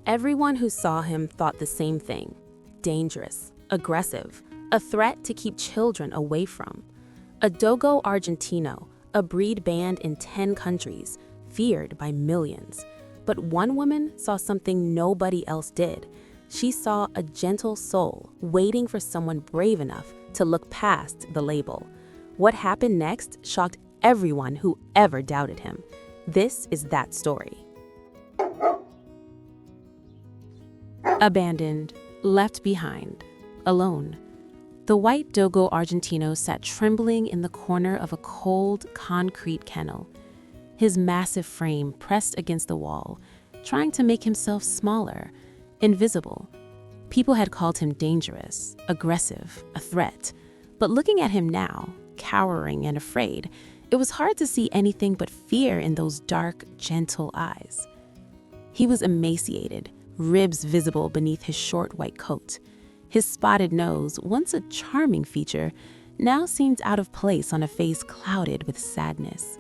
Everyone who saw him thought the same thing: dangerous, aggressive, a threat to keep children away from. A Dogo Argentino, a breed banned in 10 countries, feared by millions. But one woman saw something nobody else did. She saw a gentle soul waiting for someone brave enough to look past the label. What happened next shocked everyone who ever doubted him. This is that story. Abandoned, left behind, alone. The white Dogo Argentino sat trembling in the corner of a cold, concrete kennel, his massive frame pressed against the wall, trying to make himself smaller, invisible. People had called him dangerous, aggressive, a threat. But looking at him now, cowering and afraid, it was hard to see anything but fear in those dark, gentle eyes. He was emaciated, ribs visible beneath his short white coat. His spotted nose, once a charming feature, now seemed out of place on a face clouded with sadness.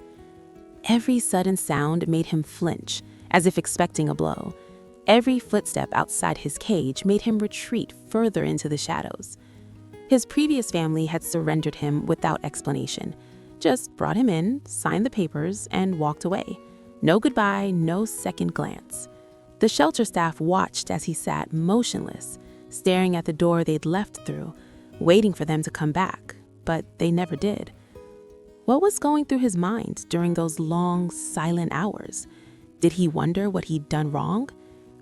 Every sudden sound made him flinch, as if expecting a blow. Every footstep outside his cage made him retreat further into the shadows. His previous family had surrendered him without explanation, just brought him in, signed the papers, and walked away. No goodbye, no second glance. The shelter staff watched as he sat motionless, staring at the door they'd left through, waiting for them to come back, but they never did. What was going through his mind during those long, silent hours? Did he wonder what he'd done wrong?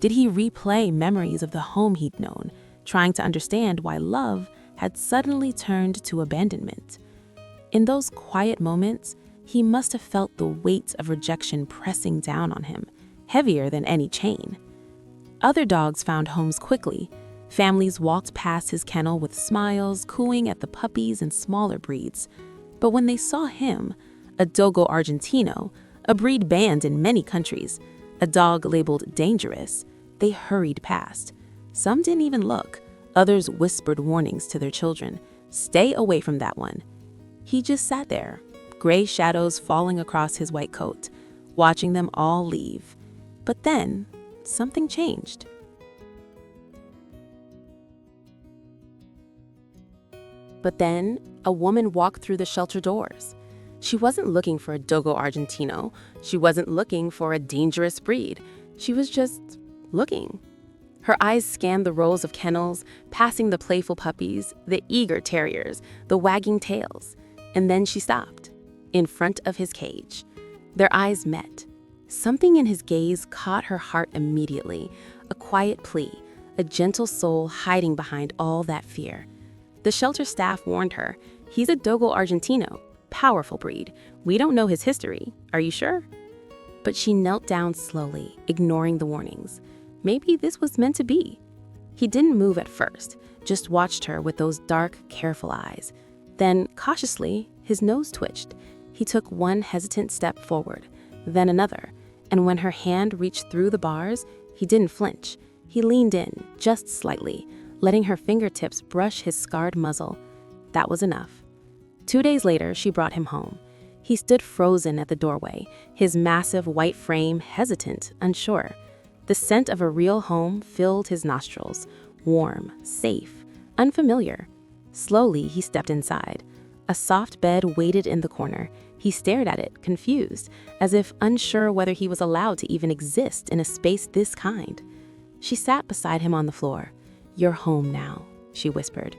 Did he replay memories of the home he'd known, trying to understand why love had suddenly turned to abandonment? In those quiet moments, he must have felt the weight of rejection pressing down on him, heavier than any chain. Other dogs found homes quickly. Families walked past his kennel with smiles, cooing at the puppies and smaller breeds. But when they saw him, a Dogo Argentino, a breed banned in many countries, a dog labeled dangerous, they hurried past. Some didn't even look. Others whispered warnings to their children. Stay away from that one. He just sat there, gray shadows falling across his white coat, watching them all leave. But then, something changed. But then, a woman walked through the shelter doors. She wasn't looking for a Dogo Argentino. She wasn't looking for a dangerous breed. She was just looking. Her eyes scanned the rows of kennels, passing the playful puppies, the eager terriers, the wagging tails. And then she stopped, in front of his cage. Their eyes met. Something in his gaze caught her heart immediately, a quiet plea, a gentle soul hiding behind all that fear. The shelter staff warned her, he's a Dogo Argentino, powerful breed. We don't know his history. Are you sure? But she knelt down slowly, ignoring the warnings. Maybe this was meant to be. He didn't move at first, just watched her with those dark, careful eyes. Then, cautiously, his nose twitched. He took one hesitant step forward, then another, and when her hand reached through the bars, he didn't flinch. He leaned in, just slightly, letting her fingertips brush his scarred muzzle. That was enough. 2 days later, she brought him home. He stood frozen at the doorway, his massive white frame hesitant, unsure. The scent of a real home filled his nostrils, warm, safe, unfamiliar. Slowly, he stepped inside. A soft bed waited in the corner. He stared at it, confused, as if unsure whether he was allowed to even exist in a space this kind. She sat beside him on the floor. "You're home now," she whispered.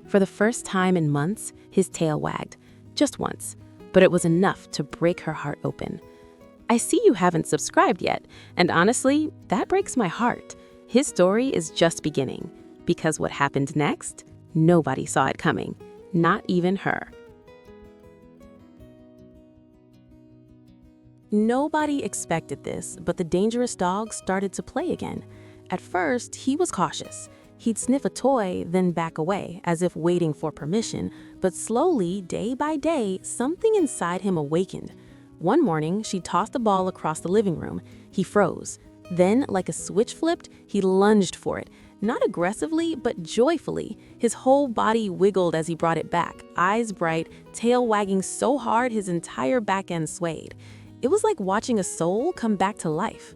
For the first time in months, his tail wagged. Just once, but it was enough to break her heart open. "I see you haven't subscribed yet, and honestly, that breaks my heart. His story is just beginning, because what happened next, nobody saw it coming, not even her." Nobody expected this, but the dangerous dog started to play again. At first, he was cautious. He'd sniff a toy, then back away, as if waiting for permission. But slowly, day by day, something inside him awakened. One morning, she tossed a ball across the living room. He froze. Then, like a switch flipped, he lunged for it. Not aggressively, but joyfully. His whole body wiggled as he brought it back, eyes bright, tail wagging so hard his entire back end swayed. It was like watching a soul come back to life.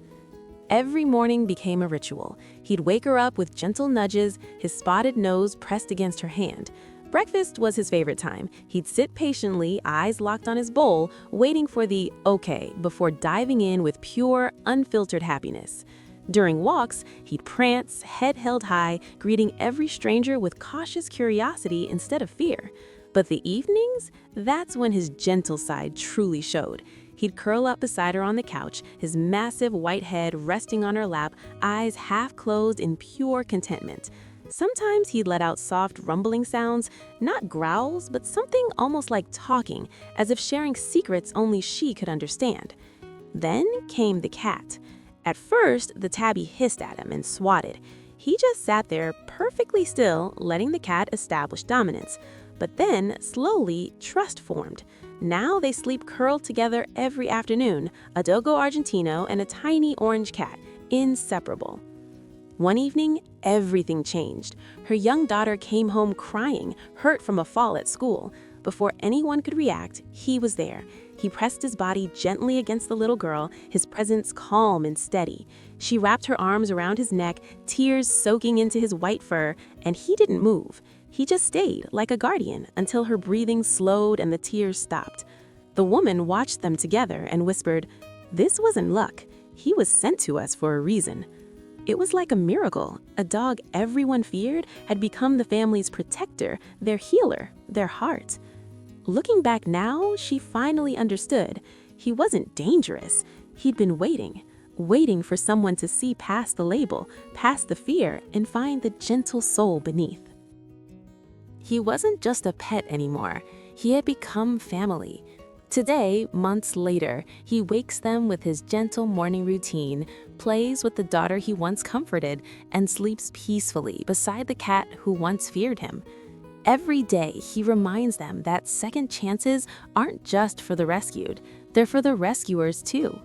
Every morning became a ritual. He'd wake her up with gentle nudges, his spotted nose pressed against her hand. Breakfast was his favorite time. He'd sit patiently, eyes locked on his bowl, waiting for the okay before diving in with pure, unfiltered happiness. During walks, he'd prance, head held high, greeting every stranger with cautious curiosity instead of fear. But the evenings? That's when his gentle side truly showed. He'd curl up beside her on the couch, his massive white head resting on her lap, eyes half closed in pure contentment. Sometimes he'd let out soft rumbling sounds, not growls, but something almost like talking, as if sharing secrets only she could understand. Then came the cat. At first, the tabby hissed at him and swatted. He just sat there perfectly still, letting the cat establish dominance. But then, slowly, trust formed. Now they sleep curled together every afternoon, a Dogo Argentino and a tiny orange cat, inseparable. One evening, everything changed. Her young daughter came home crying, hurt from a fall at school. Before anyone could react, he was there. He pressed his body gently against the little girl, his presence calm and steady. She wrapped her arms around his neck, tears soaking into his white fur, and he didn't move. He just stayed, like a guardian, until her breathing slowed and the tears stopped. The woman watched them together and whispered, "This wasn't luck. He was sent to us for a reason." It was like a miracle. A dog everyone feared had become the family's protector, their healer, their heart. Looking back now, she finally understood. He wasn't dangerous. He'd been waiting for someone to see past the label, past the fear, and find the gentle soul beneath. He wasn't just a pet anymore. He had become family. Today, months later, he wakes them with his gentle morning routine, plays with the daughter he once comforted, and sleeps peacefully beside the cat who once feared him. Every day, he reminds them that second chances aren't just for the rescued, they're for the rescuers too.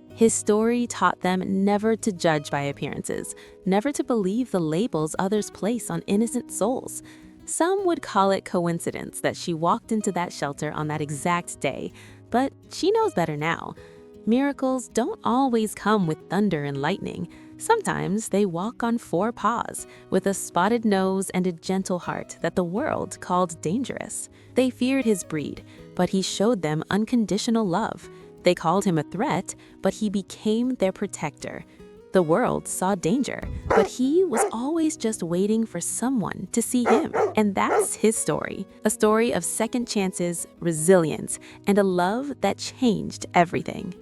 His story taught them never to judge by appearances, never to believe the labels others place on innocent souls. Some would call it coincidence that she walked into that shelter on that exact day, but she knows better now. Miracles don't always come with thunder and lightning. Sometimes they walk on four paws, with a spotted nose and a gentle heart that the world called dangerous. They feared his breed, but he showed them unconditional love. They called him a threat, but he became their protector. The world saw danger, but he was always just waiting for someone to see him. And that's his story, a story of second chances, resilience, and a love that changed everything.